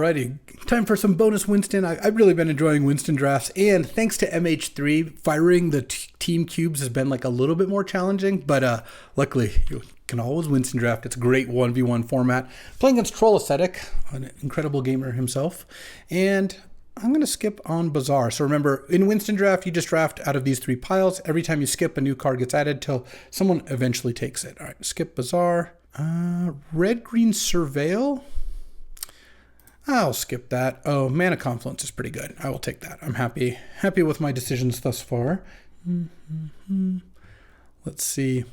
Alrighty, time for some bonus Winston. I've really been enjoying Winston drafts, and thanks to MH3, firing the team cubes has been like a little bit more challenging, but luckily you can always Winston draft. It's a great 1v1 format. Playing against Troll Ascetic, an incredible gamer himself, and I'm going to skip on Bazaar. So remember, in Winston draft, you just draft out of these 3 piles. Every time you skip, a new card gets added till someone eventually takes it. All right, skip Bazaar. Red-green Surveil. I'll skip that. Oh, Mana Confluence is pretty good. I will take that. I'm happy with my decisions thus far. Let's see.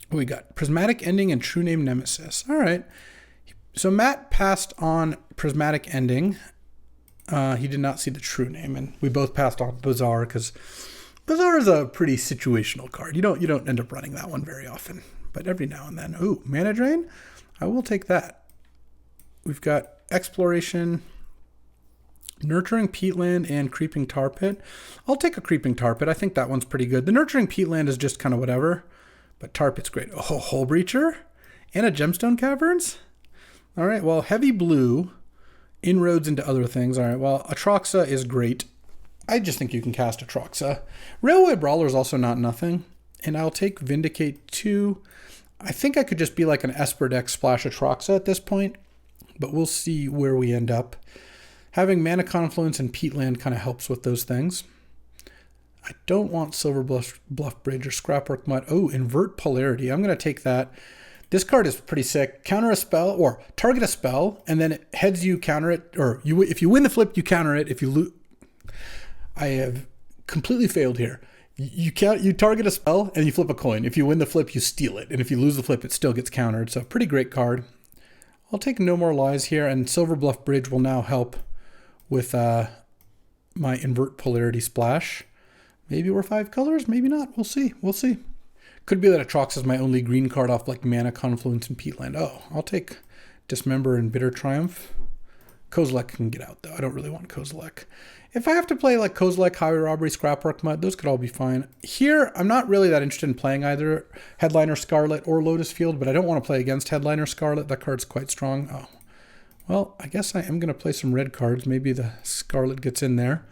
We got Prismatic Ending and True Name Nemesis. All right. So Matt passed on Prismatic Ending. He did not see the True Name, and we both passed on Bazaar because Bazaar is a pretty situational card. You don't end up running that one very often, but every now and then. Ooh, Mana Drain. I will take that. We've got Exploration, Nurturing Peatland, and Creeping Tar Pit. I'll take a Creeping Tar Pit. I think that one's pretty good. The Nurturing Peatland is just kind of whatever, but Tar Pit's great. Oh, Hole Breacher and a Gemstone Caverns. All right, well, Heavy Blue, Inroads into other things. All right, well, Atroxa is great. I just think you can cast Atroxa. Railway Brawler is also not nothing, and I'll take Vindicate 2. I think I could just be like an Esper deck splash Atroxa at this point, but we'll see where we end up. Having Mana Confluence and Peatland kind of helps with those things. I don't want Silver Bluff Bridge or Scrapwork Mud. Oh, Invert Polarity. I'm going to take that. This card is pretty sick. Counter a spell, or target a spell, and then it heads you, counter it, or if you win the flip, you counter it. If you lose, I have completely failed here. You target a spell, and you flip a coin. If you win the flip, you steal it. And if you lose the flip, it still gets countered. So pretty great card. I'll take No More Lies here, and Silver Bluff Bridge will now help with my Invert Polarity splash. Maybe we're 5 colors, maybe not. We'll see. Could be that Atrox is my only green card off like Mana Confluence and Peatland. Oh, I'll take Dismember and Bitter Triumph. Kozilek can get out, though. I don't really want Kozilek. If I have to play like Kozilek, Highway Robbery, Scrapwork Mud, those could all be fine. Here, I'm not really that interested in playing either Headliner Scarlet or Lotus Field, but I don't want to play against Headliner Scarlet. That card's quite strong. Oh, well, I guess I am going to play some red cards. Maybe the Scarlet gets in there.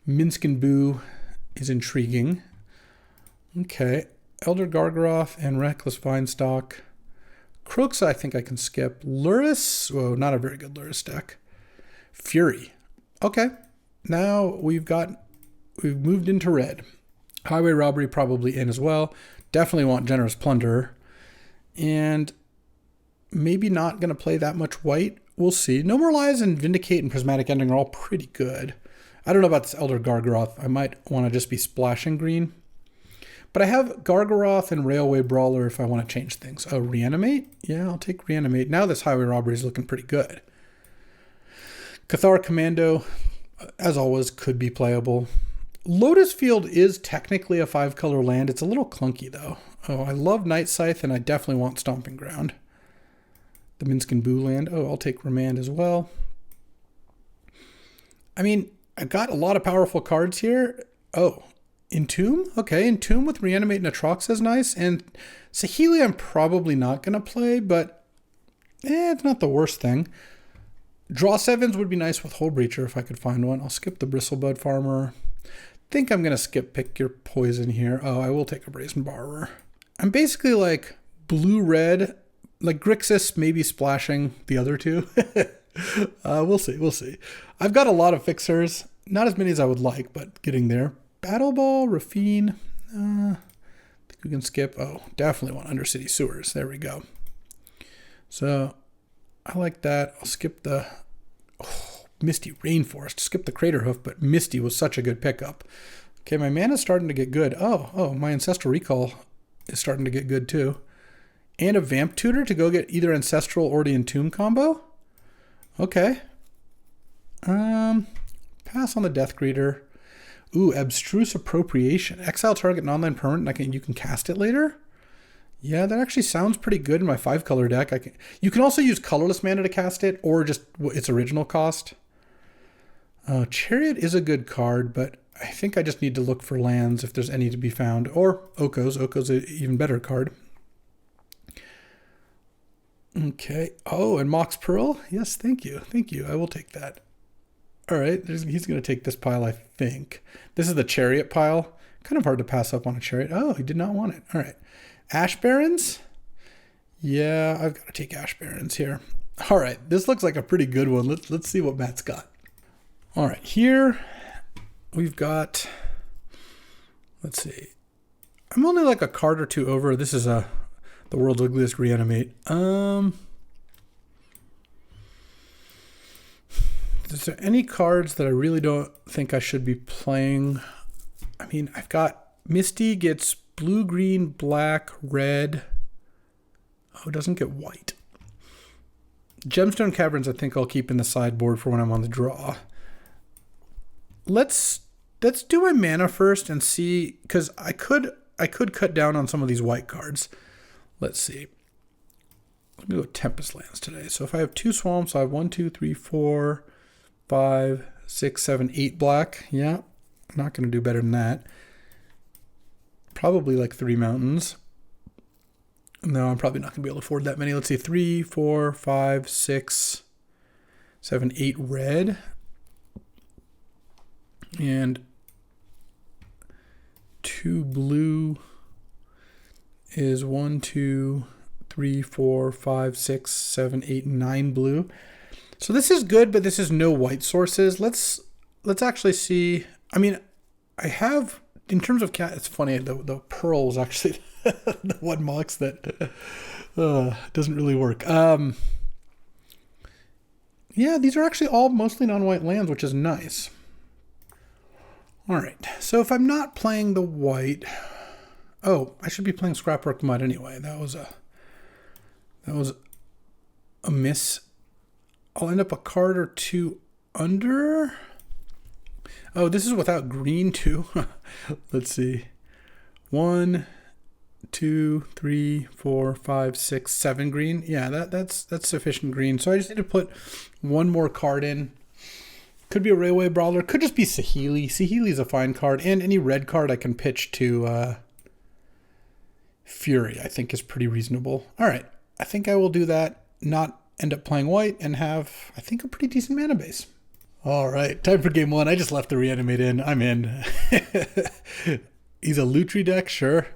Minsk and Boo is intriguing. Okay. Elder Gargaroth and Reckless Vinestock. Crooks, I think I can skip. Luris, whoa, not a very good Luris deck. Fury. Okay. Now we've moved into red. Highway Robbery probably in as well. Definitely want Generous Plunder. And maybe not going to play that much white. We'll see. No More Lies and Vindicate and Prismatic Ending are all pretty good. I don't know about this Elder Gargaroth. I might want to just be splashing green. But I have Gargaroth and Railway Brawler if I want to change things. Oh, Reanimate? Yeah, I'll take Reanimate. Now this Highway Robbery is looking pretty good. Cathar Commando, as always, could be playable. Lotus Field is technically a 5-color land. It's a little clunky, though. Oh, I love Night Scythe, and I definitely want Stomping Ground. The Minsk and Boo land. Oh, I'll take Remand as well. I mean, I got a lot of powerful cards here. Oh, Entomb? Okay, Entomb with Reanimate and Atrox is nice. And Saheeli I'm probably not going to play, but it's not the worst thing. Draw 7s would be nice with Hole Breacher if I could find one. I'll skip the Bristlebud Farmer. Think I'm going to skip Pick Your Poison here. Oh, I will take a Brazen Borrower. I'm basically like blue-red, like Grixis maybe splashing the other two. We'll see. I've got a lot of fixers. Not as many as I would like, but getting there. Battle Ball, Raffine. I think we can skip. Oh, definitely want Undercity Sewers. There we go. So I like that. I'll skip the Misty Rainforest. Skip the Crater Hoof, but Misty was such a good pickup. Okay, my mana's starting to get good. Oh, my Ancestral Recall is starting to get good too. And a Vamp Tutor to go get either Ancestral or the Entomb combo. Okay. Pass on the Death Greeter. Ooh, Abstruse Appropriation. Exile target an online permanent, and you can cast it later? Yeah, that actually sounds pretty good in my 5-color deck. You can also use colorless mana to cast it, or just its original cost. Chariot is a good card, but I think I just need to look for lands if there's any to be found. Or Okos. Okos is an even better card. Okay. Oh, and Mox Pearl? Yes, thank you. Thank you. I will take that. All right. He's going to take this pile, I think. This is the Chariot pile. Kind of hard to pass up on a Chariot. Oh, he did not want it. All right. Ash Barrens? Yeah, I've got to take Ash Barrens here. All right. This looks like a pretty good one. Let's see what Matt's got. All right. Here we've got, let's see. I'm only like a card or two over. This is the world's ugliest reanimate. Is there any cards that I really don't think I should be playing? I mean, I've got Misty gets blue, green, black, red. Oh, it doesn't get white. Gemstone Caverns I think I'll keep in the sideboard for when I'm on the draw. Let's do my mana first and see, because I could cut down on some of these white cards. Let's see. Let me go Tempest Lands today. So if I have 2 swamps, I have 1, 2, 3, 4, 5, 6, 7, 8 black. Yeah, I'm not going to do better than that. Probably like 3 mountains. No, I'm probably not going to be able to afford that many. Let's see, 3, 4, 5, 6, 7, 8 red. And 2 blue is 1, 2, 3, 4, 5, 6, 7, 8, 9 blue. So this is good, but this is no white sources. Let's actually see. I mean, I have, in terms of cat, it's funny, the pearl was actually the one mox that doesn't really work. Yeah, these are actually all mostly non-white lands, which is nice. All right, so if I'm not playing the white, oh, I should be playing Scrapwork Mud anyway. That was a miss. I'll end up a card or two under. Oh, this is without green too. Let's see. 1, 2, 3, 4, 5, 6, 7 green. Yeah, that's sufficient green. So I just need to put one more card in. Could be a Railway Brawler. Could just be Saheeli. Saheeli's a fine card. And any red card I can pitch to Fury, I think is pretty reasonable. All right. I think I will do that. Not end up playing white and have, I think, a pretty decent mana base. All right. Time for game 1. I just left the reanimate in. I'm in. He's a Lutri deck. Sure.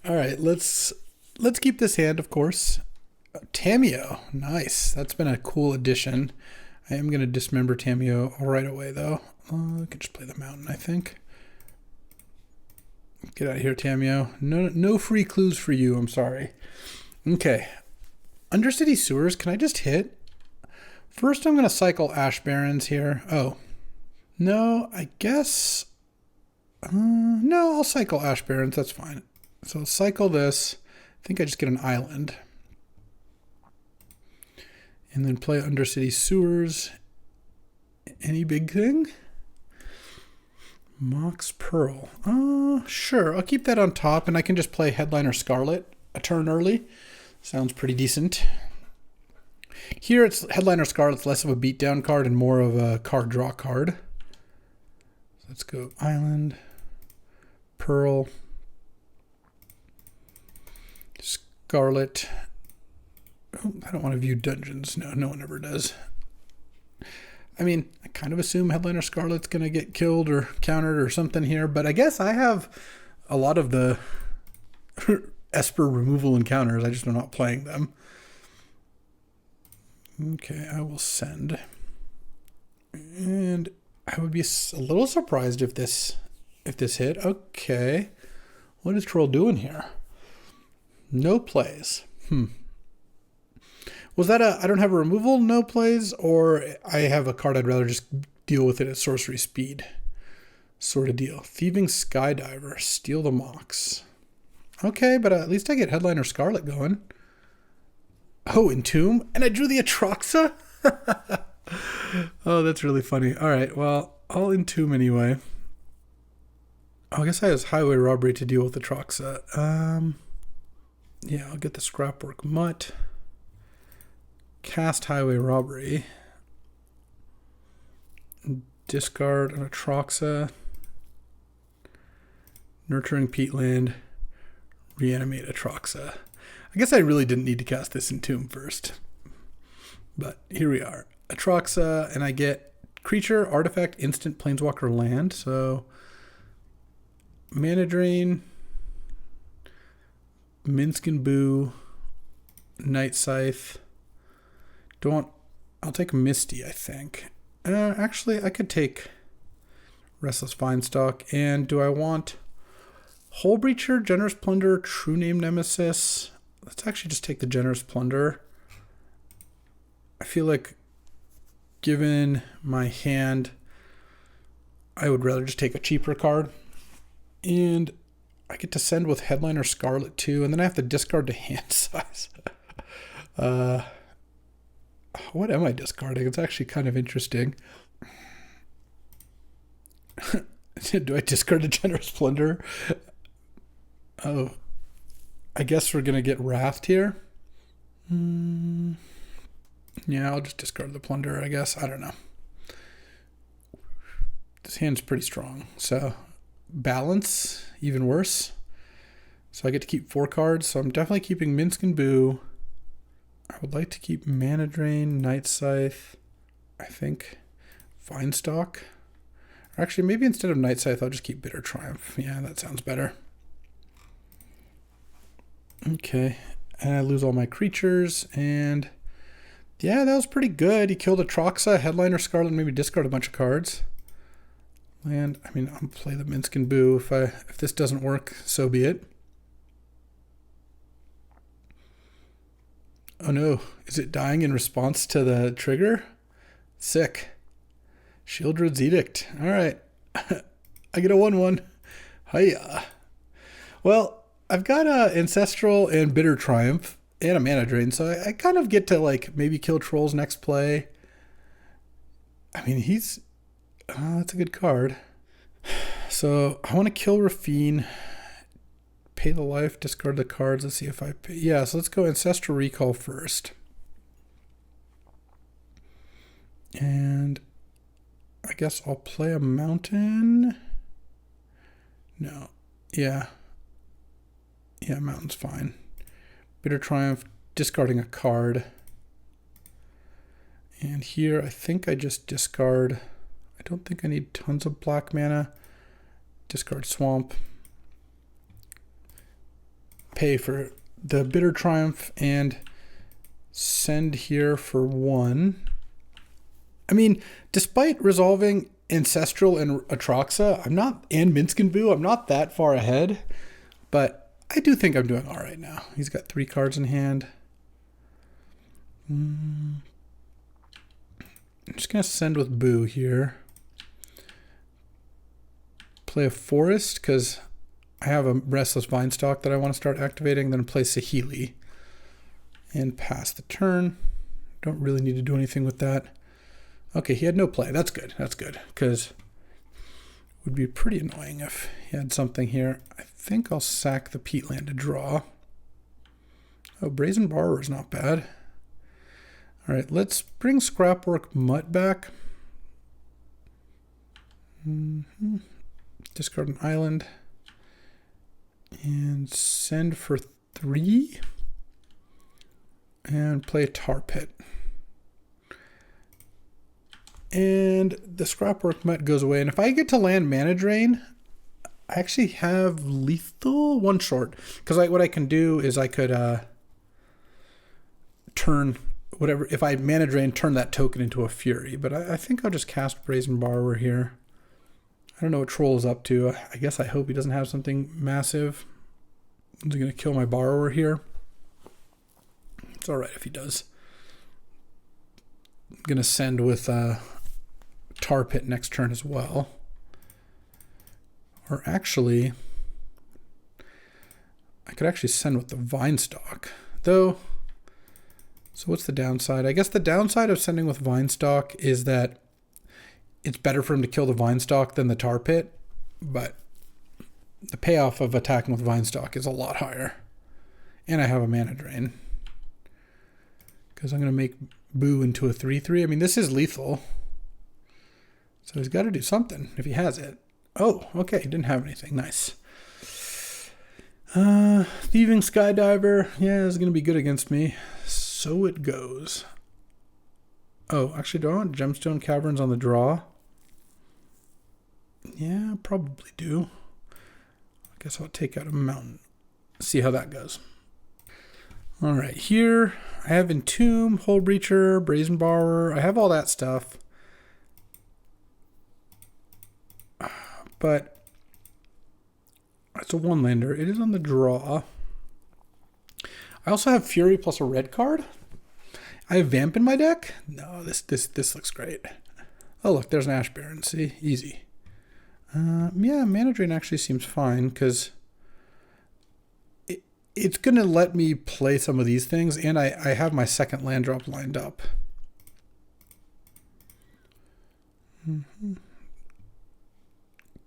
All right. Let's keep this hand, of course. Tamiyo. Nice. That's been a cool addition. I am going to dismember Tamiyo right away, though. I can just play the mountain, I think. Get out of here, Tamiyo. No free clues for you. I'm sorry. Okay. Undercity Sewers. Can I just hit? First, I'm going to cycle Ash Barrens here. Oh. No, I guess... no, I'll cycle Ash Barrens. That's fine. So I'll cycle this. I think I just get an island. And then play Undercity Sewers. Any big thing? Mox Pearl. Sure. I'll keep that on top, and I can just play Headliner Scarlet a turn early. Sounds pretty decent. Here, it's Headliner Scarlet's less of a beatdown card and more of a card draw card. So let's go Island, Pearl, Scarlet. Oh, I don't want to view dungeons. No one ever does. I mean, I kind of assume Headliner Scarlet's going to get killed or countered or something here, but I guess I have a lot of the Esper removal encounters. I just am not playing them. Okay, I will send. And I would be a little surprised if this hit. Okay. What is Troll doing here? No plays. Was that I don't have a removal, no plays, or I have a card I'd rather just deal with it at sorcery speed sort of deal? Thieving Skydiver, steal the Mox. Okay, but at least I get Headliner Scarlet going. Oh, Entomb, and I drew the Atroxa? Oh, that's really funny. All right, well, I'll Entomb anyway. Oh, I guess I have Highway Robbery to deal with Atroxa. Yeah, I'll get the Scrapwork Mutt. Cast Highway Robbery. Discard an Atroxa. Nurturing Peatland. Reanimate Atroxa. I guess I really didn't need to cast this Entomb first. But here we are. Atraxa, and I get creature, artifact, instant, planeswalker, land. So Mana Drain, Minsk and Boo, Night Scythe. I'll take Misty, I think. Actually, I could take Restless Vinestock. And do I want Hull Breacher, Generous Plunder, True Name Nemesis? Let's actually just take the Generous Plunder. I feel like given my hand, I would rather just take a cheaper card. And I get to send with Headliner Scarlet too, and then I have to discard to hand size. What am I discarding? It's actually kind of interesting. Do I discard a Generous Plunder? Oh, I guess we're going to get Wrathed here. Yeah, I'll just discard the Plunder, I guess. I don't know. This hand's pretty strong. So, Balance, even worse. So I get to keep 4 cards. So I'm definitely keeping Minsk and Boo. I would like to keep Mana Drain, Night Scythe, I think Vinestock. Or actually, maybe instead of Night Scythe, I'll just keep Bitter Triumph. Yeah, that sounds better. Okay, and I lose all my creatures, and yeah, that was pretty good. He killed Atraxa, Headliner Scarlet, maybe discard a bunch of cards. And, I mean, I'll play the Minsk and Boo. If this doesn't work, so be it. Oh no, is it dying in response to the trigger? Sick. Shieldred's Edict. All right. I get a 1/1. Hiya. Well, I've got Ancestral and Bitter Triumph and a Mana Drain, so I kind of get to like maybe kill Trolls next play. I mean, that's a good card. So I want to kill Rafine. Pay the life, discard the cards. Let's see if I pay. Yeah, so let's go Ancestral Recall first. And I guess I'll play a Mountain. No. Yeah. Yeah, Mountain's fine. Bitter Triumph, discarding a card. And here, I think I just discard. I don't think I need tons of black mana. Discard Swamp. Pay for the Bitter Triumph and send here for 1. I mean, despite resolving Ancestral and Atraxa, and Minsk and Boo, I'm not that far ahead, but I do think I'm doing all right now. He's got 3 cards in hand. I'm just going to send with Boo here. Play a Forest because I have a Restless Vinestock that I want to start activating, then play Saheeli and pass the turn. Don't really need to do anything with that. Okay, he had no play. That's good. That's good, because it would be pretty annoying if he had something here. I think I'll sack the Peatland to draw. Oh, Brazen Borrower is not bad. All right, let's bring Scrapwork Mutt back. Discard an island. And send for 3. And play a Tar Pit. And the Scrapwork Mutt goes away. And if I get to land Mana Drain, I actually have lethal 1 short. Because what I can do is I could turn whatever. If I Mana Drain, turn that token into a Fury. But I think I'll just cast Brazen Borrower here. I don't know what Troll is up to. I guess I hope he doesn't have something massive. Is he going to kill my Borrower here? It's all right if he does. I'm going to send with Tar Pit next turn as well. Or actually, I could actually send with the Vinestock. Though, so what's the downside? I guess the downside of sending with Vinestock is that it's better for him to kill the Vinestock than the Tar Pit, but the payoff of attacking with Vinestock is a lot higher. And I have a Mana Drain. Because I'm going to make Boo into a 3/3. I mean, this is lethal. So he's got to do something if he has it. Oh, okay. He didn't have anything. Nice. Thieving Skydiver. Yeah, it's going to be good against me. So it goes. Oh, actually, do I want Gemstone Caverns on the draw? Yeah, probably do. I guess I'll take out a mountain. See how that goes. All right, here I have Entomb, Hole Breacher, Brazen Borrower. I have all that stuff. But it's a one-lander. It is on the draw. I also have Fury plus a red card. I have Vamp in my deck. No, this looks great. Oh, look, there's an Ash Baron. See? Easy. Yeah, Mana Drain actually seems fine because it's going to let me play some of these things, and I have my second land drop lined up.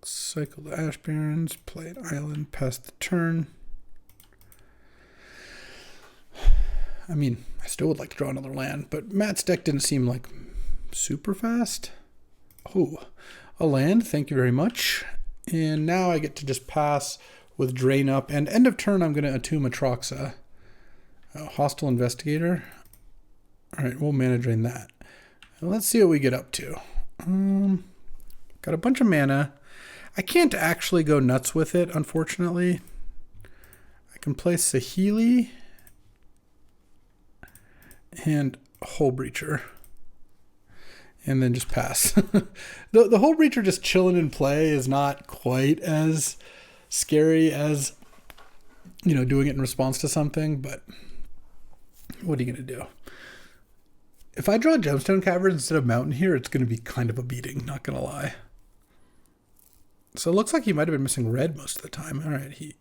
Cycle the Ash Barons, play an island, pass the turn. I mean, I still would like to draw another land, but Matt's deck didn't seem like super fast. Oh, a land, thank you very much. And now I get to just pass with Drain Up, and end of turn I'm going to Entomb Atraxa. Hostile Investigator. All right, we'll Mana Drain that. And let's see what we get up to. Got a bunch of mana. I can't actually go nuts with it, unfortunately. I can play Saheeli and Hole Breacher, and then just pass. The Hole Breacher just chilling in play is not quite as scary as, you know, doing it in response to something, but what are you going to do? If I draw Gemstone Caverns instead of Mountain here, it's going to be kind of a beating, not going to lie. So it looks like he might have been missing red most of the time. All right, he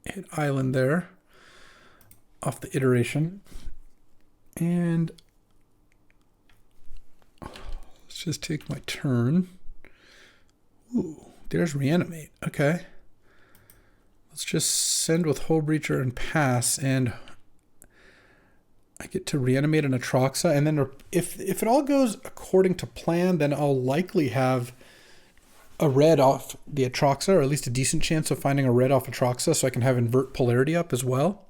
hit Island there off the iteration. And let's just take my turn. Ooh, there's Reanimate. Okay. Let's just send with Hole Breacher and pass, and I get to Reanimate an Atraxa, and then if it all goes according to plan, then I'll likely have a red off the Atraxa, or at least a decent chance of finding a red off Atraxa, so I can have Invert Polarity up as well.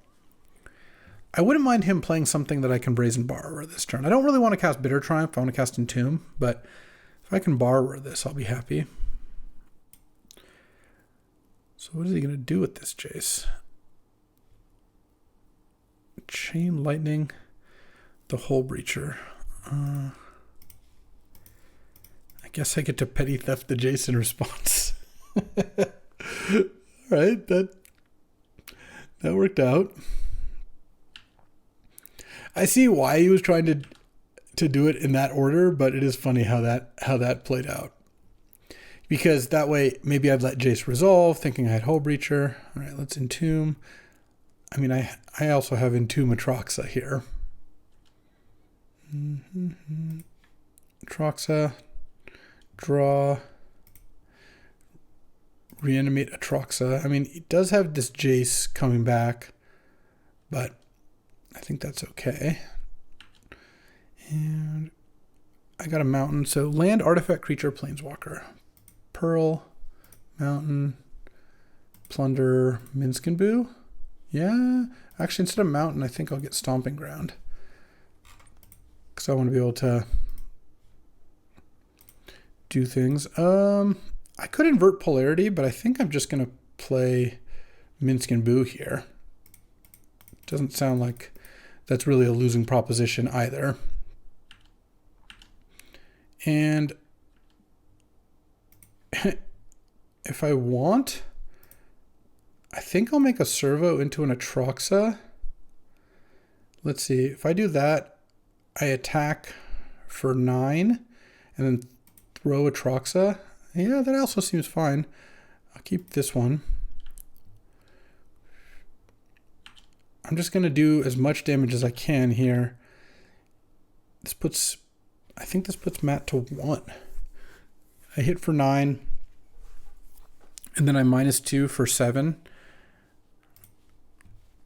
I wouldn't mind him playing something that I can Brazen Borrower this turn. I don't really want to cast Bitter Triumph. I want to cast Entomb, but if I can Borrower this, I'll be happy. So what is he going to do with this, Jace? Chain Lightning, the Hole Breacher. I guess I get to Petty Theft the Jace in response. All right, that worked out. I see why he was trying to do it in that order, but it is funny how that played out. Because that way, maybe I'd let Jace resolve, thinking I had Hole Breacher. All right, let's Entomb. I mean, I also have Entomb Atraxa here. Atraxa, draw, Reanimate Atraxa. I mean, it does have this Jace coming back, but I think that's okay. And I got a mountain. So land, artifact, creature, planeswalker. Pearl, mountain, plunder, Minskin Boo. Yeah, actually instead of mountain, I think I'll get Stomping Ground, because I want to be able to do things. I could invert polarity, but I think I'm just going to play Minskin Boo here. Doesn't sound like that's really a losing proposition either. And if I want, I think I'll make a servo into an Atraxa. Let's see. If I do that, I attack for 9 and then throw Atraxa. Yeah, that also seems fine. I'll keep this one. I'm just going to do as much damage as I can here. I think this puts Matt to 1. I hit for 9, and then I -2 for 7.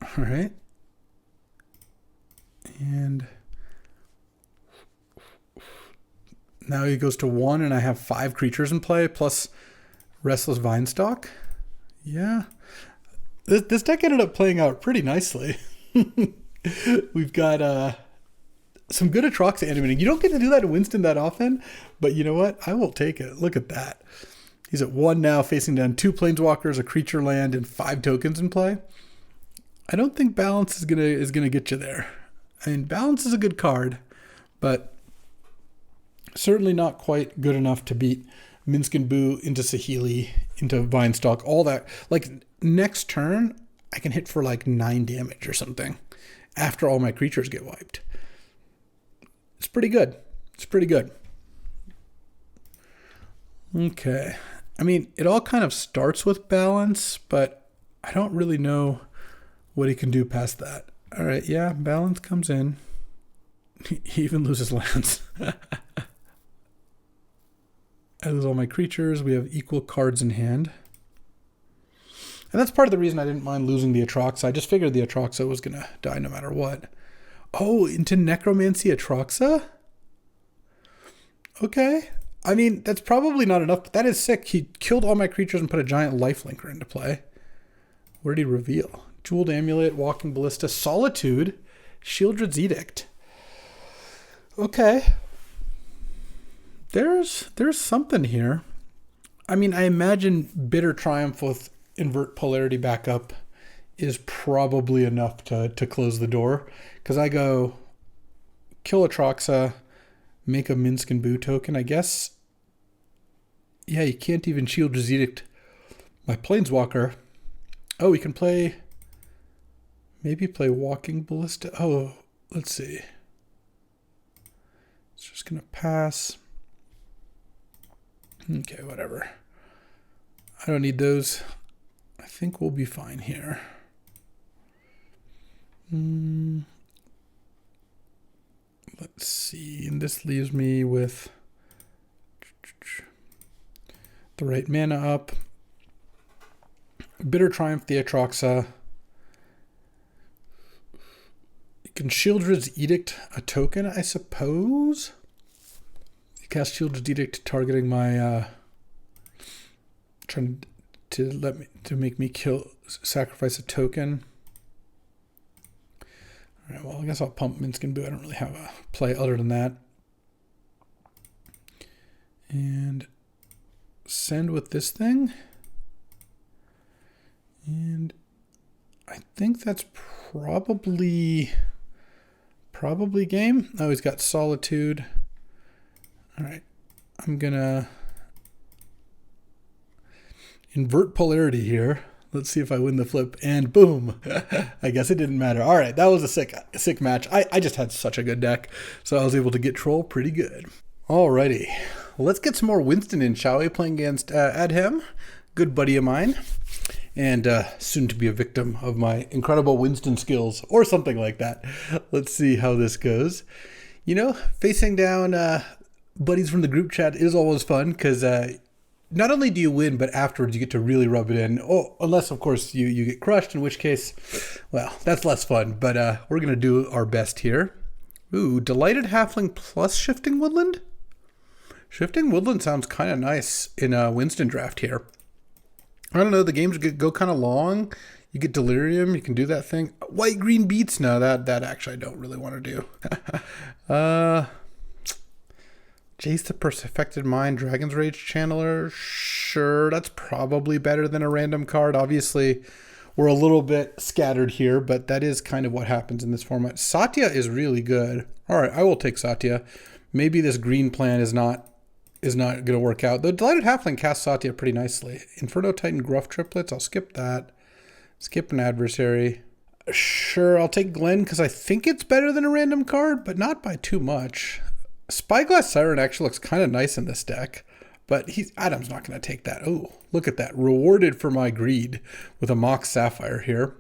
All right. And now he goes to 1, and I have 5 creatures in play, plus Restless Vinestalk. Yeah. This deck ended up playing out pretty nicely. We've got some good Atroxa animating. You don't get to do that in Winston that often, but you know what? I will take it. Look at that. He's at 1 now, facing down 2 Planeswalkers, a creature land, and 5 tokens in play. I don't think Balance is gonna get you there. I mean, Balance is a good card, but certainly not quite good enough to beat Minsc and Boo into Saheeli, into Vinestalk, all that. Like, next turn, I can hit for like 9 damage or something after all my creatures get wiped. It's pretty good. It's pretty good. Okay. I mean, it all kind of starts with Balance, but I don't really know what he can do past that. All right, yeah, Balance comes in. He even loses lands. I lose all my creatures. We have equal cards in hand. And that's part of the reason I didn't mind losing the Atroxa. I just figured the Atroxa was going to die no matter what. Oh, into Necromancy Atroxa? Okay. I mean, that's probably not enough, but that is sick. He killed all my creatures and put a giant lifelinker into play. What did he reveal? Jeweled Amulet, Walking Ballista, Solitude, Shieldred's Edict. Okay. There's something here. I mean, I imagine Bitter Triumph with Invert Polarity backup is probably enough to close the door. Because I go kill Atroxa, make a Minsc and Boo token. I guess, yeah, you can't even Shieldred's Edict my Planeswalker. Oh, we can play, maybe play Walking Ballista. Oh, let's see. It's just going to pass. Okay, whatever. I don't need those. I think we'll be fine here. Let's see. And this leaves me with the right mana up. Bitter Triumph the Atroxa. You can Shieldred's Edict a token, I suppose. You cast Shieldred's Edict targeting my trying to make me sacrifice a token. All right, well, I guess I'll pump Minsc and Boo. I don't really have a play other than that. And send with this thing. And I think that's probably game. Oh, he's got Solitude. All right, I'm gonna invert polarity here. Let's see if I win the flip, and boom. I guess it didn't matter. All right, that was a sick match. I just had such a good deck, so I was able to get troll pretty good. Alrighty, well, let's get some more Winston in, shall we? Playing against Adhem, good buddy of mine, and soon to be a victim of my incredible Winston skills, or something like that. Let's see how this goes. You know, facing down buddies from the group chat is always fun, because not only do you win, but afterwards you get to really rub it in. Oh, unless, of course, you get crushed, in which case, well, that's less fun. But we're going to do our best here. Ooh, Delighted Halfling plus Shifting Woodland? Shifting Woodland sounds kind of nice in a Winston draft here. I don't know, the games go kind of long. You get Delirium, you can do that thing. White-green beats? No, that actually I don't really want to do. Jace the Perfected Mind, Dragon's Rage Channeler. Sure, that's probably better than a random card. Obviously, we're a little bit scattered here, but that is kind of what happens in this format. Satya is really good. All right, I will take Satya. Maybe this green plan is not going to work out. The Delighted Halfling casts Satya pretty nicely. Inferno Titan Gruff Triplets, I'll skip that. Skip an adversary. Sure, I'll take Glenn because I think it's better than a random card, but not by too much. Spyglass Siren actually looks kind of nice in this deck, but Adam's not going to take that. Oh, look at that. Rewarded for my greed with a Mox Sapphire here.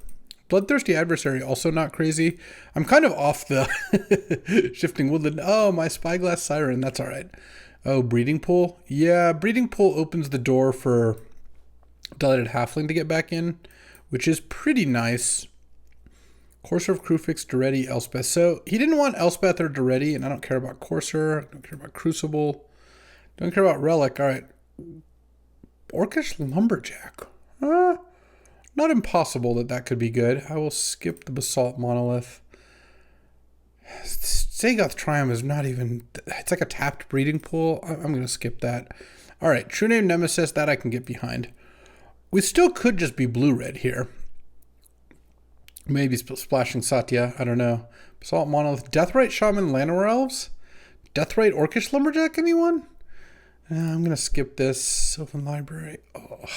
Bloodthirsty Adversary, also not crazy. I'm kind of off the Shifting Woodland. Oh, my Spyglass Siren, that's all right. Oh, Breeding Pool? Yeah, Breeding Pool opens the door for Delighted Halfling to get back in, which is pretty nice. Courser of Crufix, Duretti, Elspeth. So he didn't want Elspeth or Duretti, and I don't care about Courser. I don't care about Crucible. Don't care about Relic. All right. Orcish Lumberjack. Not impossible that that could be good. I will skip the Basalt Monolith. Zagoth Triumph is not even... It's like a tapped breeding pool. I'm going to skip that. All right, True Name Nemesis, that I can get behind. We still could just be blue-red here. Maybe splashing Satya, I don't know. Basalt Monolith, Deathrite Shaman Llanowar Elves? Deathrite Orcish Lumberjack, anyone? I'm going to skip this. Sylvan Library. Oh, I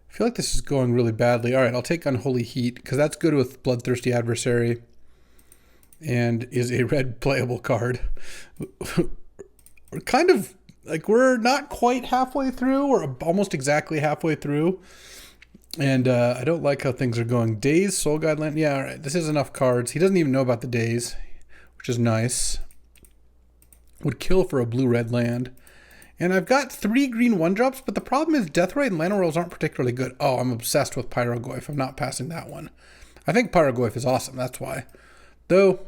feel like this is going really badly. All right, I'll take Unholy Heat, because that's good with Bloodthirsty Adversary. And is a red playable card. We're kind of, like, we're not quite halfway through. We're almost exactly halfway through. And I don't like how things are going. Daze, Soul Guide Land. Yeah, all right. This is enough cards. He doesn't even know about the Daze, which is nice. Would kill for a blue-red land. And I've got 3 green 1-drops, but the problem is Deathrite and Llanowar Elves aren't particularly good. Oh, I'm obsessed with Pyrogoyf. I'm not passing that one. I think Pyrogoyf is awesome. That's why. Though,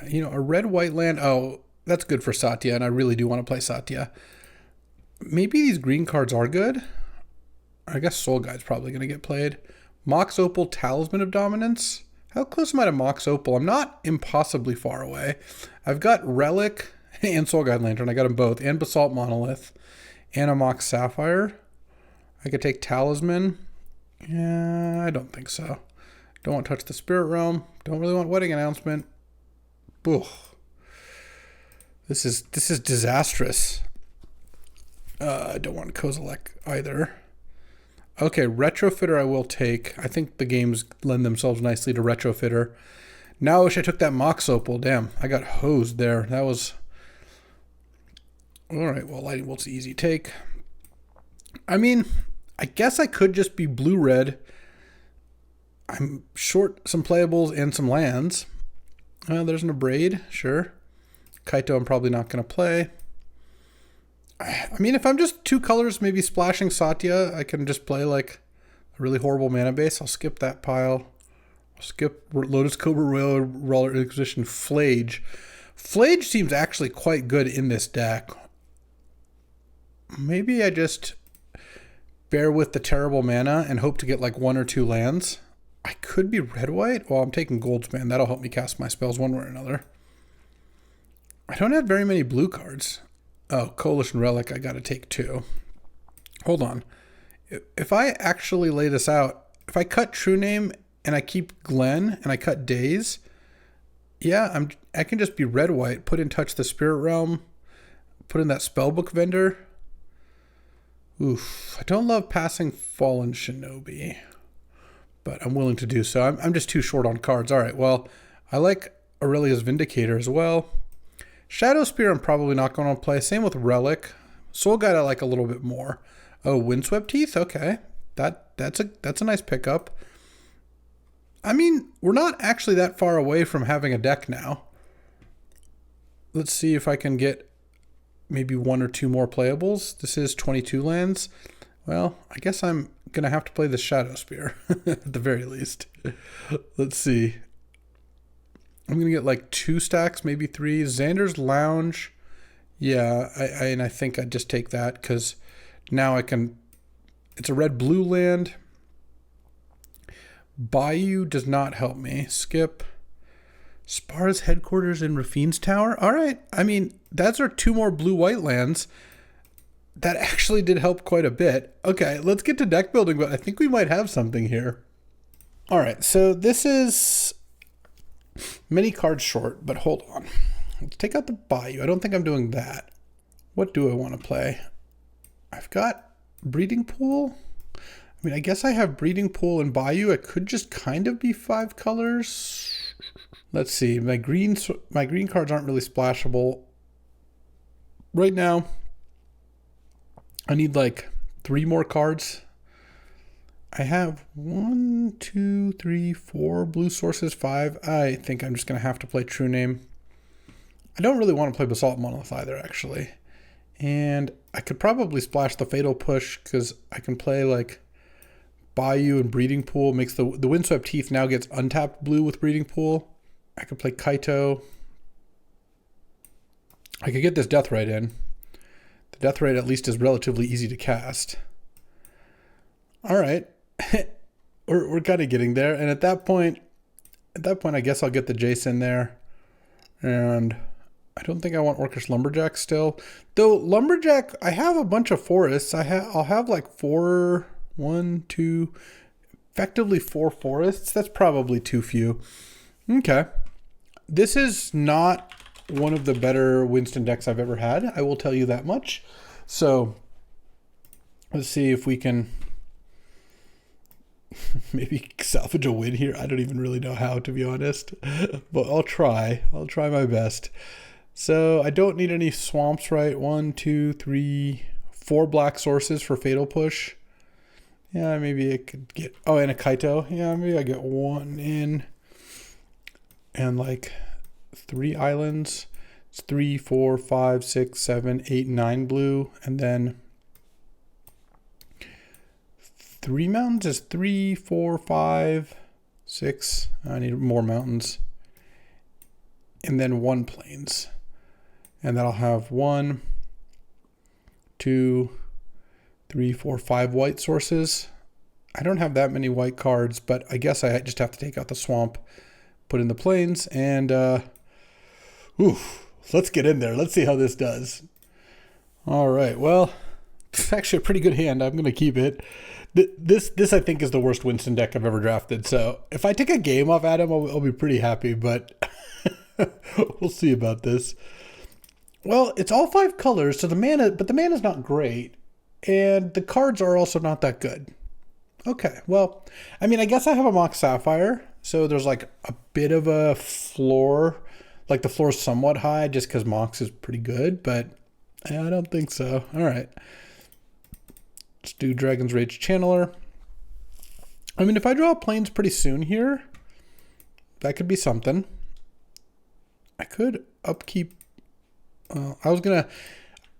you know, a red-white land, oh, that's good for Satya, and I really do want to play Satya. Maybe these green cards are good. I guess Soul Guide's probably going to get played. Mox Opal, Talisman of Dominance. How close am I to Mox Opal? I'm not impossibly far away. I've got Relic and Soul Guide Lantern. I got them both. And Basalt Monolith. And a Mox Sapphire. I could take Talisman. Yeah, I don't think so. Don't want to touch the Spirit Realm. Don't really want Wedding Announcement. Ugh. This is disastrous. I don't want Kozilek either. Okay, Retrofitter I will take. I think the games lend themselves nicely to Retrofitter. Now I wish I took that Mox Opal. Damn, I got hosed there. That was... Alright, well, Lightning Bolt's an easy take. I mean, I guess I could just be blue-red. I'm short some playables and some lands. There's an Abrade, sure. Kaito I'm probably not going to play. I mean, if I'm just 2 colors, maybe splashing Satya, I can just play like a really horrible mana base. I'll skip that pile. I'll skip Lotus Cobra Roller Inquisition Flage. Flage seems actually quite good in this deck. Maybe I just bear with the terrible mana and hope to get like 1 or 2 lands. I could be red-white. Well, I'm taking Goldspan. That'll help me cast my spells one way or another. I don't have very many blue cards. Oh, Coalition Relic, I gotta take 2. Hold on. If I actually lay this out, if I cut True Name and I keep Glen and I cut Daze, yeah, I can just be red-white, put in Touch the Spirit Realm, put in that Spellbook Vendor. Oof, I don't love passing Fallen Shinobi, but I'm willing to do so. I'm just too short on cards. All right, well, I like Aurelia's Vindicator as well. Shadow Spear I'm probably not going to play. Same with Relic. Soul Guide I like a little bit more. Oh, Windswept Teeth? Okay. That's a nice pickup. I mean, we're not actually that far away from having a deck now. Let's see if I can get maybe 1 or 2 more playables. This is 22 lands. Well, I guess I'm going to have to play the Shadow Spear at the very least. Let's see. I'm going to get like 2 stacks, maybe 3. Xander's Lounge. Yeah, I think I'd just take that because now I can... It's a red-blue land. Bayou does not help me. Skip. Spar's Headquarters in Rafine's Tower. All right. I mean, those are 2 more blue-white lands. That actually did help quite a bit. Okay, let's get to deck building, but I think we might have something here. All right, so this is... many cards short, but hold on. Let's take out the Bayou. I don't think I'm doing that. What do I want to play? I've got Breeding Pool. I mean, I guess I have Breeding Pool and Bayou. It could just kind of be 5 colors. Let's see. My green cards aren't really splashable. Right now, I need like 3 more cards. I have 1, 2, 3, 4 blue sources, 5. I think I'm just going to have to play True Name. I don't really want to play Basalt Monolith either, actually. And I could probably splash the Fatal Push because I can play like Bayou and Breeding Pool. Makes the Windswept Teeth now gets untapped blue with Breeding Pool. I could play Kaito. I could get this Deathrite in. The Deathrite at least is relatively easy to cast. All right. we're kind of getting there. And at that point, I guess I'll get the Jason there. And I don't think I want Orcish Lumberjack still. Though Lumberjack, I have a bunch of forests. I'll have like effectively 4 forests. That's probably too few. Okay. This is not one of the better Winston decks I've ever had. I will tell you that much. So let's see if we can maybe salvage a win here. I don't even really know how, to be honest, but I'll try my best. So I don't need any swamps, right? 1, 2, 3, 4 black sources for Fatal Push. Yeah, maybe I could get, and a Kaito. Yeah, maybe I get 1 in and like 3 islands. It's 3, 4, 5, 6, 7, 8, 9 blue, and then 3 mountains is 3, 4, 5, 6. I need more mountains. And then 1 plains. And then I'll have 1, 2, 3, 4, 5 white sources. I don't have that many white cards, but I guess I just have to take out the swamp, put in the plains, and let's get in there. Let's see how this does. All right. Well, it's actually a pretty good hand. I'm going to keep it. This I think is the worst Winston deck I've ever drafted. So if I take a game off Adam, I'll be pretty happy, but we'll see about this. Well, it's all 5 colors, so the mana's not great, and the cards are also not that good. Okay, well, I mean, I guess I have a Mox Sapphire, so there's like a bit of a floor. Like the floor is somewhat high just because Mox is pretty good, but I don't think so. All right. Let's do Dragon's Rage Channeler. I mean, if I draw plains pretty soon here, that could be something. I could upkeep. I was going to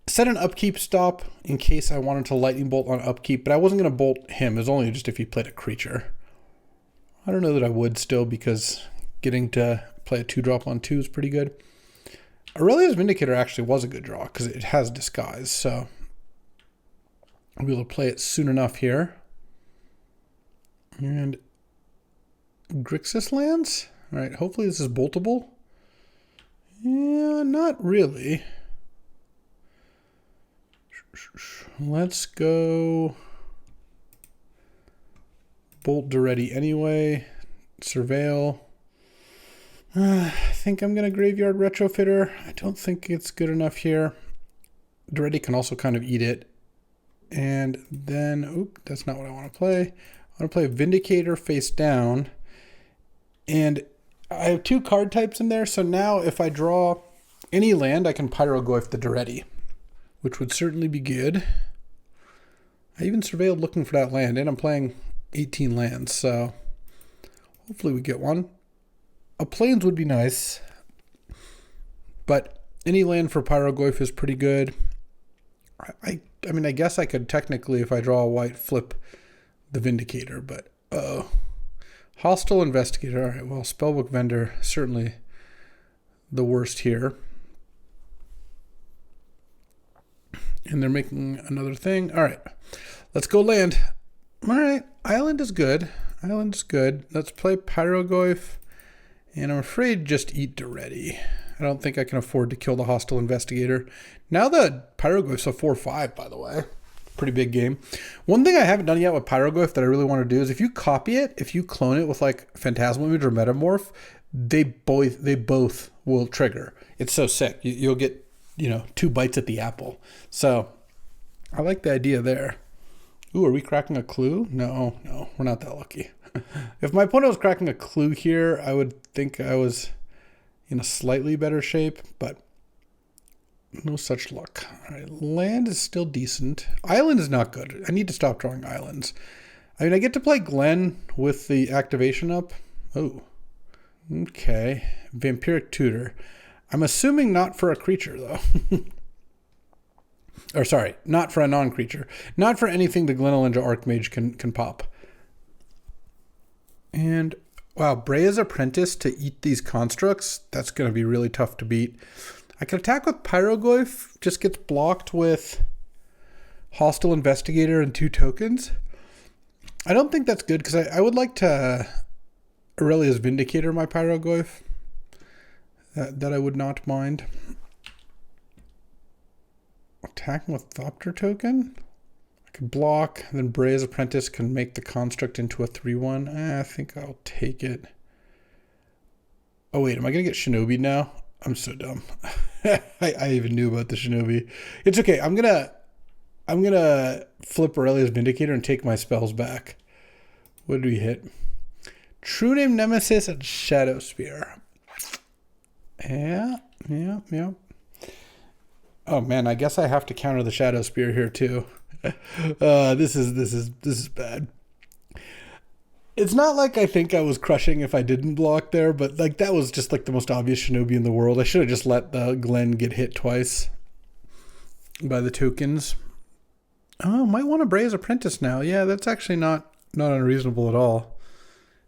set an upkeep stop in case I wanted to lightning bolt on upkeep, but I wasn't going to bolt him. It was only just if he played a creature. I don't know that I would still, because getting to play a 2-drop on 2 is pretty good. Aurelia's Vindicator actually was a good draw because it has disguise, so I'll be able to play it soon enough here. And Grixis lands? All right, hopefully this is boltable. Yeah, not really. Let's go bolt Duretti anyway. Surveil. I think I'm going to Graveyard Retrofitter. I don't think it's good enough here. Duretti can also kind of eat it. And then, that's not what I want to play. I want to play Vindicator face down. And I have 2 card types in there, so now if I draw any land, I can Pyrogoyf the Duretti, which would certainly be good. I even surveilled looking for that land, and I'm playing 18 lands, so hopefully we get one. A plains would be nice, but any land for Pyrogoyf is pretty good. I mean, I guess I could technically, if I draw a white, flip the Vindicator, but Hostile Investigator. All right, well, Spellbook Vendor, certainly the worst here. And they're making another thing. All right, let's go land. All right, Island is good. Island is good. Let's play Pyrogoyf. And I'm afraid just eat Duretti. I don't think I can afford to kill the Hostile Investigator. Now the Pyrogoyf's a 4/5, by the way. Pretty big game. One thing I haven't done yet with Pyrogoyf that I really want to do is if you copy it, if you clone it with like Phantasmal Image or Metamorph, they both will trigger. It's so sick. You'll get, 2 bites at the apple. So I like the idea there. Ooh, are we cracking a clue? No, we're not that lucky. If my opponent was cracking a clue here, I would think I was in a slightly better shape, but no such luck. All right, land is still decent. Island is not good. I need to stop drawing islands. I mean, I get to play Glen with the activation up. Oh, okay. Vampiric Tutor. I'm assuming not for a creature, though. Or sorry, not for a non-creature. Not for anything the Glenalinja Archmage can pop. And, wow, Brea's Apprentice to eat these constructs? That's going to be really tough to beat. I can attack with Pyrogoyf, just gets blocked with Hostile Investigator and 2 tokens. I don't think that's good because I would like to Aurelia's Vindicator my Pyrogoyf. That I would not mind. Attacking with Thopter token? I could block, and then Brea's Apprentice can make the construct into a 3/1. I think I'll take it. Oh wait, am I going to get Shinobi now? I'm so dumb. I even knew about the Shinobi. It's okay. I'm gonna flip Aurelia's Vindicator and take my spells back. What did we hit? True Name Nemesis and Shadow Spear. Yeah. Oh man, I guess I have to counter the Shadow Spear here too. This is bad. It's not like I think I was crushing if I didn't block there, but like that was just like the most obvious Shinobi in the world. I should have just let the Glenn get hit twice by the tokens. Oh, might want to Brea's Apprentice now. Yeah, that's actually not unreasonable at all.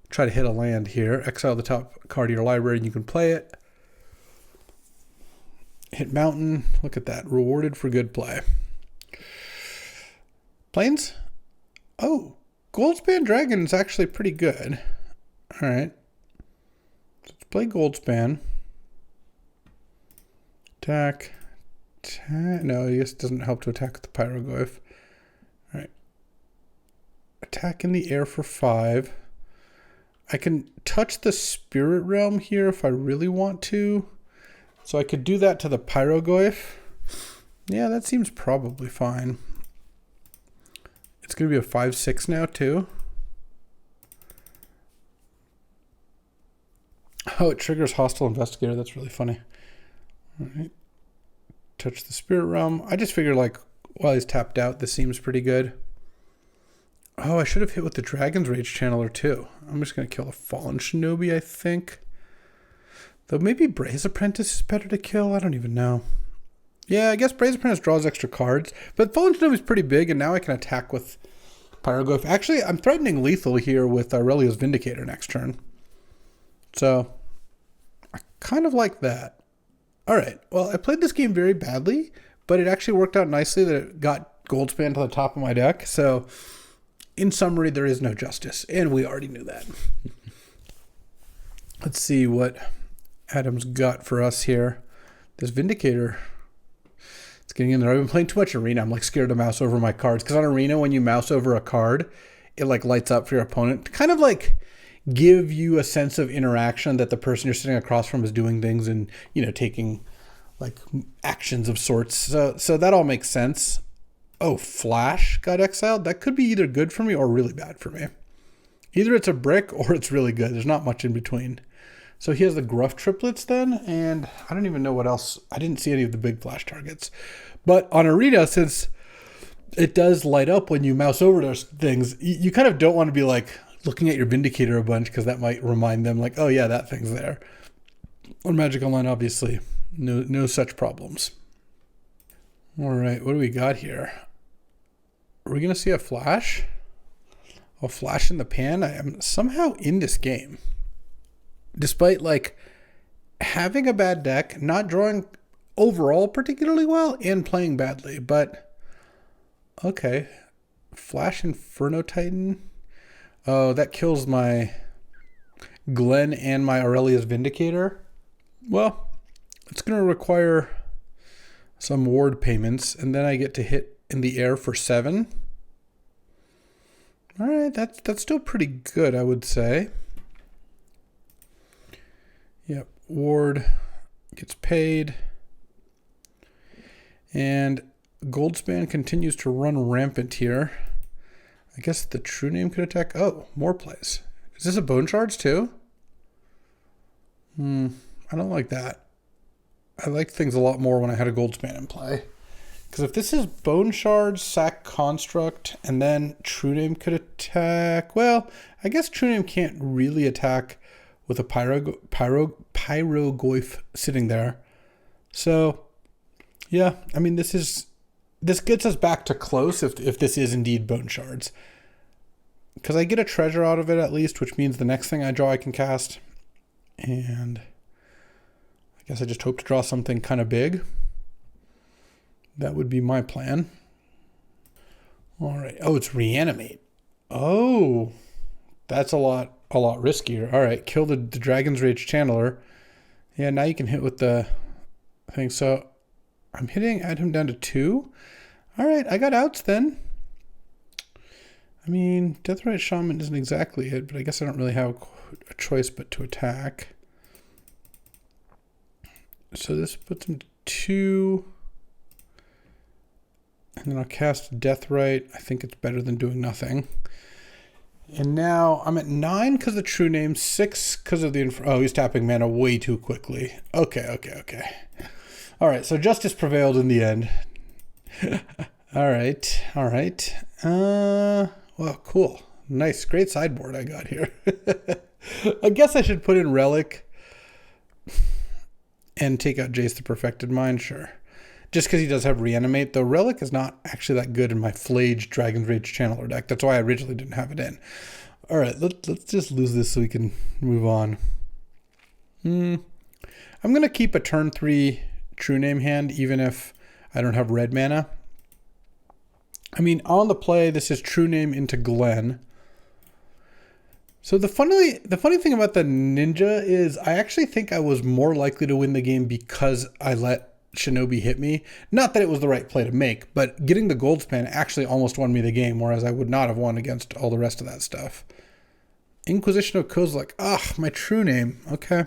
Try to hit a land here. Exile the top card of your library and you can play it. Hit Mountain. Look at that. Rewarded for good play. Plains? Oh, Goldspan Dragon is actually pretty good. All right. Let's play Goldspan. Attack. No, I guess it doesn't help to attack with the Pyrogoyf. All right. Attack in the air for 5. I can touch the Spirit Realm here if I really want to. So I could do that to the Pyrogoyf. Yeah, that seems probably fine. It's going to be a 5/6 now too. Oh, it triggers Hostile Investigator. That's really funny. All right. Touch the Spirit Realm. I just figured like while he's tapped out, this seems pretty good. Oh, I should have hit with the Dragon's Rage Channeler too. I'm just going to kill a Fallen Shinobi, I think. Though maybe Brea's Apprentice is better to kill. I don't even know. Yeah, I guess Brea's Apprentice draws extra cards. But Fallen Shinobi is pretty big, and now I can attack with Pyrogoyf. Actually, I'm threatening lethal here with Aurelia's Vindicator next turn. So, I kind of like that. All right, well, I played this game very badly, but it actually worked out nicely that it got Goldspan to the top of my deck. So, in summary, there is no justice, and we already knew that. Let's see what Adam's got for us here. This Vindicator, it's getting in there. I've been playing too much Arena. I'm like scared to mouse over my cards, because on Arena, when you mouse over a card, it like lights up for your opponent to kind of like give you a sense of interaction that the person you're sitting across from is doing things and, you know, taking like actions of sorts. So that all makes sense. Oh, Flash got exiled. That could be either good for me or really bad for me. Either it's a brick or it's really good. There's not much in between. So he has the Gruff Triplets then, and I don't even know what else. I didn't see any of the big flash targets. But on Arena, since it does light up when you mouse over those things, you kind of don't want to be like looking at your Vindicator a bunch, because that might remind them like, oh yeah, that thing's there. On Magic Online, obviously, no such problems. All right, what do we got here? Are we going to see a flash? A flash in the pan? I am somehow in this game. Despite like having a bad deck, not drawing overall particularly well, and playing badly. But okay, Flash Inferno Titan. Oh, that kills my Glenn and my Aurelia's Vindicator. Well, it's going to require some ward payments, and then I get to hit in the air for 7. All right, that's still pretty good, I would say. Yep, ward gets paid. And Goldspan continues to run rampant here. I guess the True Name could attack. Oh, more plays. Is this a Bone Shards too? I don't like that. I like things a lot more when I had a Goldspan in play. Because if this is Bone Shards, sack Construct, and then True Name could attack. Well, I guess True Name can't really attack with a Pyrogoyf sitting there. So, yeah, I mean, this gets us back to close if this is indeed Bone Shards. Because I get a treasure out of it at least, which means the next thing I draw I can cast. And I guess I just hope to draw something kind of big. That would be my plan. All right. Oh, it's Reanimate. Oh, that's a lot riskier. All right, kill the Dragon's Rage Channeler. Yeah, now you can hit with the thing. So I'm hitting at him down to 2. All right, I got outs then. I mean, Deathrite Shaman isn't exactly it, but I guess I don't really have a choice but to attack. So this puts him to 2. And then I'll cast Deathrite. I think it's better than doing nothing. And now I'm at 9 because of the true name, 6 because of the... Oh, he's tapping mana way too quickly. Okay. All right, so justice prevailed in the end. All right. Well, cool. Nice, great sideboard I got here. I guess I should put in Relic and take out Jace the Perfected Mind, sure. Just because he does have Reanimate, though Relic is not actually that good in my Flage Dragon's Rage Channeler deck. That's why I originally didn't have it in. All right, let's just lose this so we can move on. I'm going to keep a turn 3 True Name hand, even if I don't have red mana. I mean, on the play, this is True Name into Glen. So the funny thing about the Ninja is I actually think I was more likely to win the game because I let Shinobi hit me. Not that it was the right play to make, but getting the Goldspan actually almost won me the game, whereas I would not have won against all the rest of that stuff. Inquisition of Kozilek. My True Name. Okay.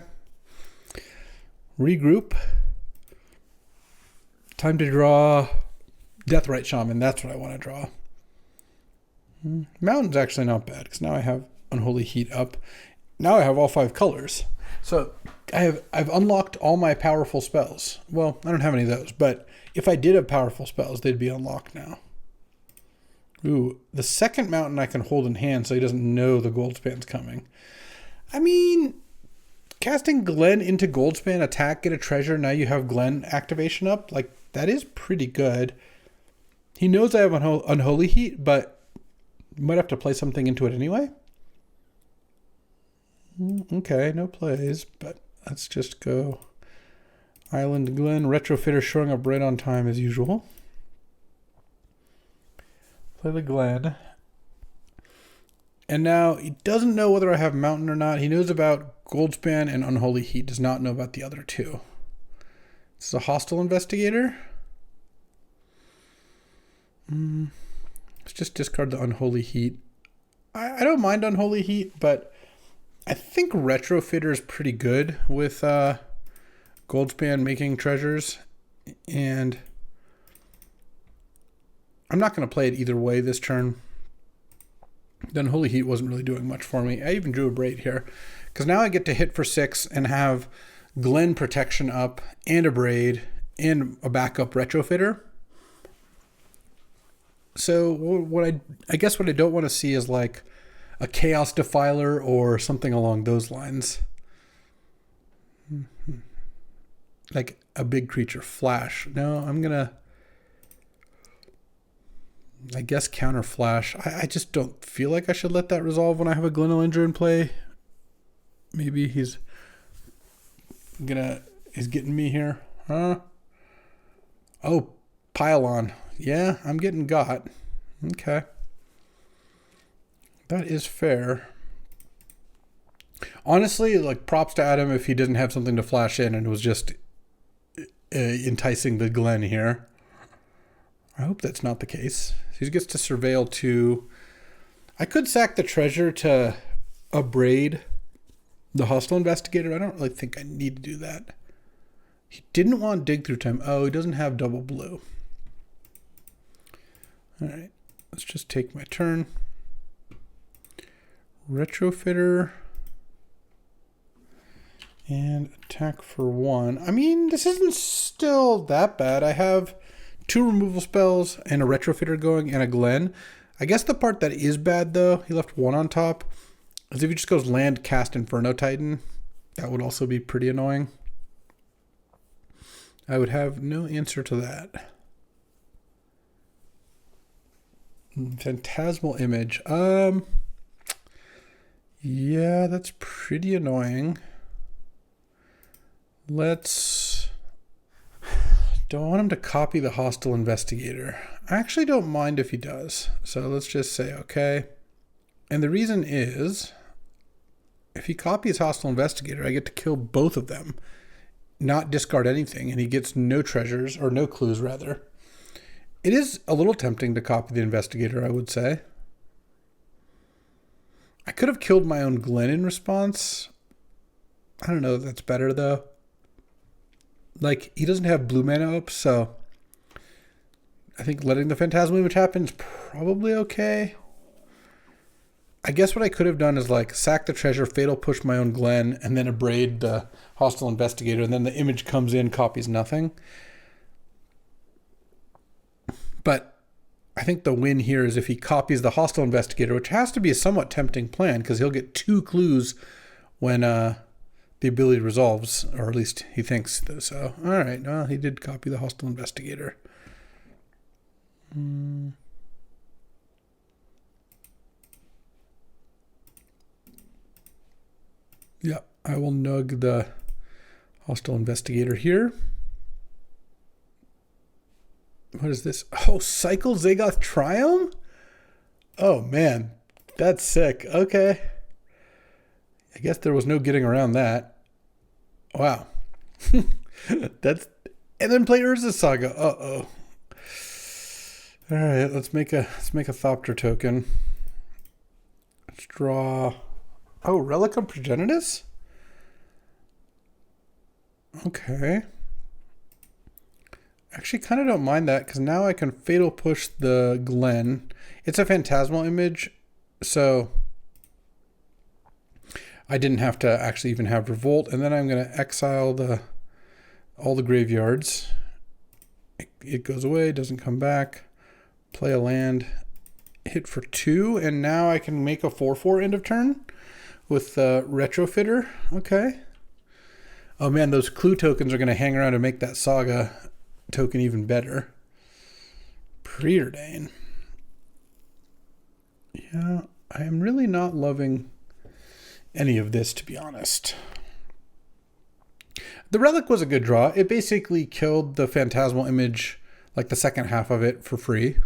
Regroup. Time to draw Deathrite Shaman. That's what I want to draw. Mountain's actually not bad because now I have Unholy Heat up. Now I have all 5 colors. So I've unlocked all my powerful spells. Well, I don't have any of those, but if I did have powerful spells, they'd be unlocked now. Ooh, the second mountain I can hold in hand so he doesn't know the Goldspan's coming. I mean, casting Glen into Goldspan, attack, get a treasure, now you have Glen activation up. Like, that is pretty good. He knows I have Unholy Heat, but might have to play something into it anyway. Okay, no plays, but let's just go Island Glen. Retrofitter showing up right on time as usual. Play the Glen. And now he doesn't know whether I have Mountain or not. He knows about Goldspan and Unholy Heat. Does not know about the other 2. This is a Hostile Investigator. Let's just discard the Unholy Heat. I don't mind Unholy Heat, but I think Retrofitter is pretty good with Goldspan making treasures. And I'm not going to play it either way this turn. The Unholy Heat wasn't really doing much for me. I even drew a Braid here. Because now I get to hit for 6 and have Glen protection up and a Braid and a backup Retrofitter. So what I guess what I don't want to see is like a Chaos Defiler or something along those lines. Like a big creature. Flash. No, I'm going to... I guess counter Flash. I just don't feel like I should let that resolve when I have a Glenelinger in play. Maybe he's getting me here. Huh? Oh, Pylon. Yeah, I'm getting got. Okay. That is fair. Honestly, like, props to Adam if he didn't have something to flash in and was just enticing the Glen here. I hope that's not the case. He gets to surveil 2. I could sack the treasure to abrade the Hostile Investigator. I don't really think I need to do that. He didn't want Dig Through Time. Oh, he doesn't have double blue. All right, let's just take my turn. Retrofitter. And attack for 1. I mean, this isn't still that bad. I have 2 removal spells and a Retrofitter going and a Glen. I guess the part that is bad, though, he left 1 on top, is if he just goes land, cast Inferno Titan. That would also be pretty annoying. I would have no answer to that. Phantasmal Image. Yeah, that's pretty annoying. Don't want him to copy the Hostile Investigator. I actually don't mind if he does. So let's just say, okay. And the reason is, if he copies Hostile Investigator, I get to kill both of them, not discard anything, and he gets no treasures, or no clues, rather. It is a little tempting to copy the Investigator, I would say. I could have killed my own Glen in response. I don't know if that's better, though. Like, he doesn't have blue mana up, so I think letting the Phantasmal Image happen is probably okay. I guess what I could have done is, like, sack the treasure, Fatal Push my own Glen, and then abrade the Hostile Investigator, and then the image comes in, copies nothing. But I think the win here is if he copies the Hostile Investigator, which has to be a somewhat tempting plan, because he'll get 2 clues when the ability resolves, or at least he thinks so. All right, well, he did copy the Hostile Investigator. Yeah, I will nug the Hostile Investigator here. What is this? Oh, Cycle Zagoth Triumph? Oh, man. That's sick. Okay. I guess there was no getting around that. Wow. That's... And then play Urza's Saga. Uh-oh. All right, let's make a Thopter token. Let's draw... Oh, Relic of Progenitus? Okay. Actually, kind of don't mind that, because now I can Fatal Push the Glen. It's a Phantasmal Image, so I didn't have to actually even have Revolt. And then I'm going to exile all the graveyards. It goes away, doesn't come back. Play a land, hit for 2, and now I can make a 4/4 end of turn with Retrofitter. Okay. Oh man, those clue tokens are going to hang around to make that Saga token even better. Preordain. Yeah, I am really not loving any of this, to be honest. The Relic was a good draw. It basically killed the Phantasmal Image, like the second half of it, for free.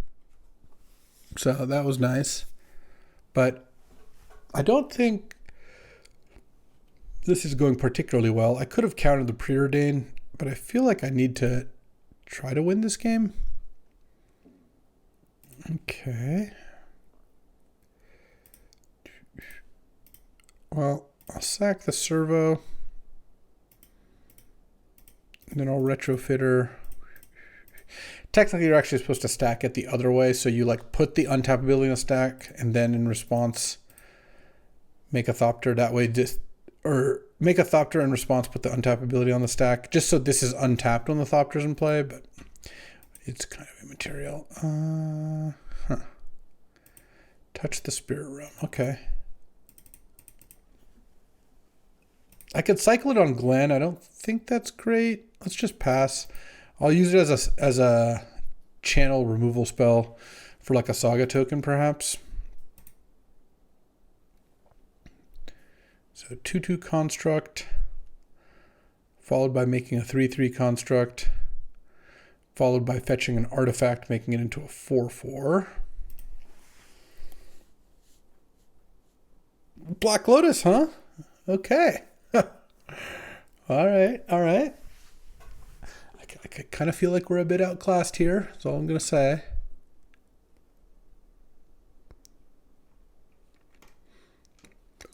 So that was nice. But I don't think this is going particularly well. I could have countered the Preordain, but I feel like I need to try to win this game. Okay. Well, I'll sack the Servo. And then I'll Retrofitter. Technically, you're actually supposed to stack it the other way. So you like put the untap ability in a stack and then in response make a Thopter that way. Or make a Thopter in response, put the untap ability on the stack. Just so this is untapped when the Thopter's in play, but it's kind of immaterial. Touch the Spirit Realm. Okay. I could cycle it on Glen. I don't think that's great. Let's just pass. I'll use it as a channel removal spell for like a Saga token, perhaps. So 2/2 construct, followed by making a 3/3 construct, followed by fetching an artifact, making it into a 4/4. Black Lotus, huh? Okay. All right. I kind of feel like we're a bit outclassed here. That's all I'm going to say.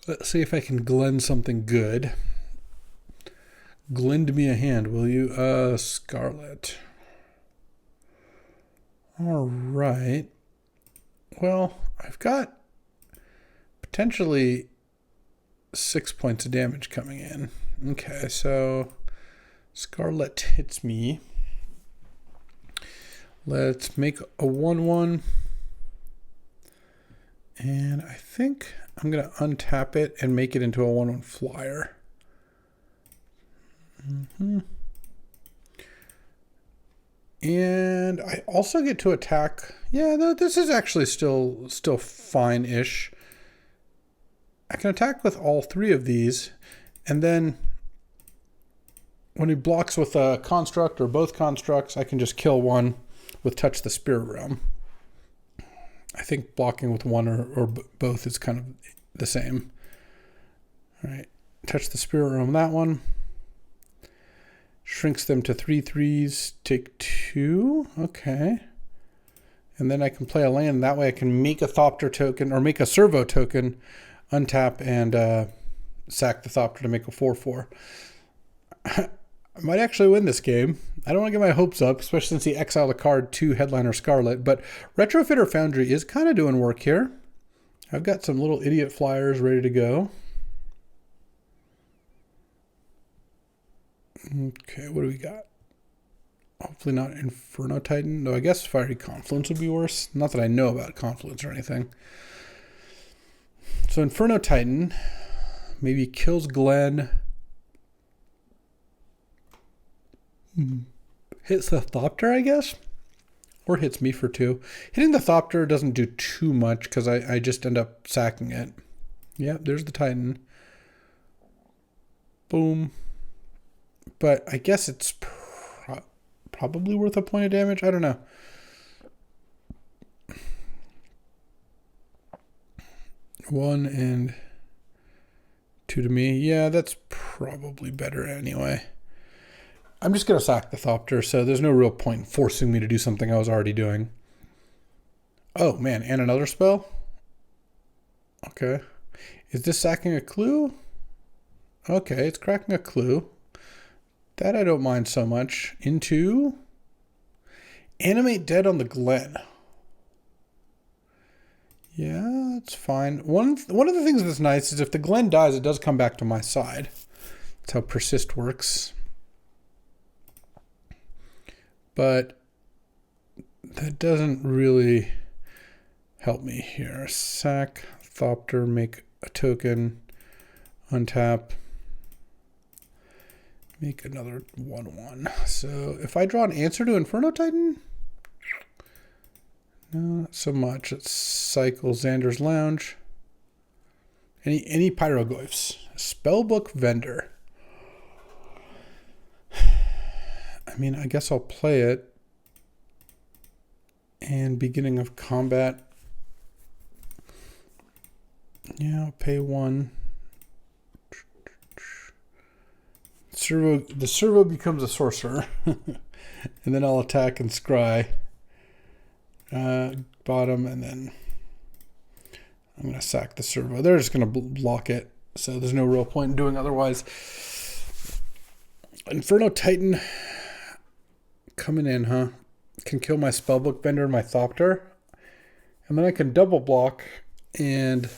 Let's see if I can Glen something good. Glend me a hand, will you? Scarlet. All right. Well, I've got potentially 6 points of damage coming in. Okay, so Scarlet hits me. Let's make a 1/1. And I think I'm going to untap it and make it into a 1/1 flyer. And I also get to attack. Yeah, this is actually still fine-ish. I can attack with all 3 of these, and then when he blocks with a construct or both constructs, I can just kill one with Touch the Spirit Realm. I think blocking with one or both is kind of the same. All right, touch the Spirit Realm on that one. Shrinks them to 3/3s, take 2. Okay. And then I can play a land. That way I can make a Thopter token or make a Servo token, untap, and sack the Thopter to make a 4/4. I might actually win this game. I don't want to get my hopes up, especially since he exiled a card to Headliner Scarlet. But Retrofitter Foundry is kind of doing work here. I've got some little idiot flyers ready to go. Okay, what do we got? Hopefully not Inferno Titan. No, I guess Fiery Confluence would be worse. Not that I know about Confluence or anything. So Inferno Titan maybe kills Glenn. Hits the Thopter, I guess? Or hits me for 2. Hitting the Thopter doesn't do too much because I just end up sacking it. Yep, there's the Titan. Boom. But I guess it's probably worth a point of damage. I don't know. One and 2 to me. Yeah, that's probably better anyway. I'm just going to sack the Thopter, so there's no real point in forcing me to do something I was already doing. Oh, man, and another spell? Okay. Is this sacking a clue? Okay, it's cracking a clue. That I don't mind so much. Into Animate Dead on the Glen. Yeah, that's fine. One of the things that's nice is if the Glen dies, it does come back to my side. That's how Persist works. But that doesn't really help me here. Sack, Thopter, make a token, untap. Make another 1/1. So if I draw an answer to Inferno Titan, no, not so much. Let's cycle Xander's Lounge. Any Pyroglyphs. Spellbook Vendor. I mean, I guess I'll play it. And Beginning of Combat. Yeah, I'll pay 1. The servo becomes a sorcerer. And then I'll attack and scry. Bottom, and then I'm going to sack the servo. They're just going to block it, so there's no real point in doing otherwise. Inferno Titan coming in, huh? Can kill my Spellbook Bender and my Thopter. And then I can double block, and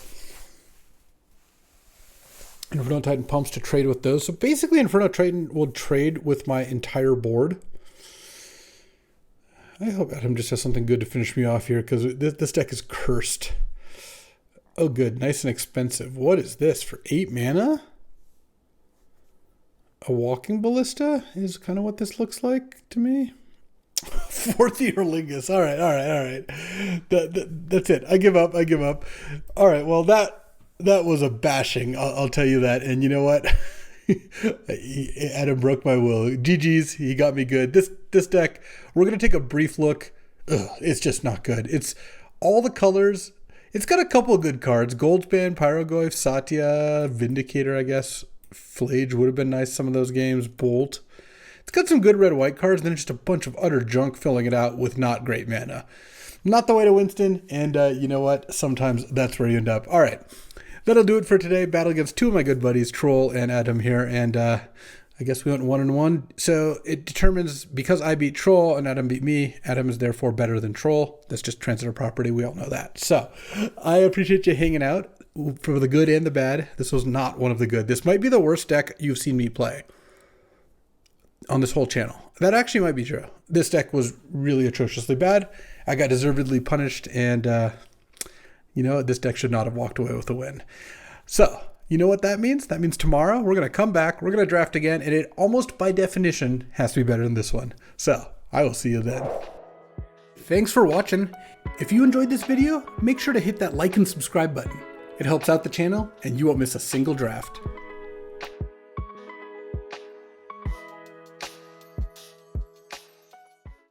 Inferno Titan pumps to trade with those. So basically Inferno Titan will trade with my entire board. I hope Adam just has something good to finish me off here, because this deck is cursed. Oh, good. Nice and expensive. What is this? For 8 mana? A Walking Ballista is kind of what this looks like to me. 4th Year Lingus. All right. That's it. I give up. All right, well, that was a bashing. I'll tell you that. And you know what? Adam broke my will. GG's. He got me good. This deck, we're going to take a brief look. Ugh, it's just not good. It's all the colors. It's got a couple of good cards. Goldspan, Pyroglyph, Satya, Vindicator, I guess. Flage would have been nice, some of those games. Bolt. It's got some good red-white cards, and then just a bunch of utter junk filling it out with not great mana. Not the way to Winston, and you know what? Sometimes that's where you end up. All right. That'll do it for today. Battle against 2 of my good buddies, Troll and Adam here. And I guess we went 1-1. So it determines, because I beat Troll and Adam beat me, Adam is therefore better than Troll. That's just transitive property. We all know that. So I appreciate you hanging out for the good and the bad. This was not one of the good. This might be the worst deck you've seen me play on this whole channel. That actually might be true. This deck was really atrociously bad. I got deservedly punished, and you know, this deck should not have walked away with a win. So, you know what that means? That means tomorrow we're going to come back, we're going to draft again, and it almost by definition has to be better than this one. So, I will see you then. Thanks for watching. If you enjoyed this video, make sure to hit that like and subscribe button. It helps out the channel, and you won't miss a single draft.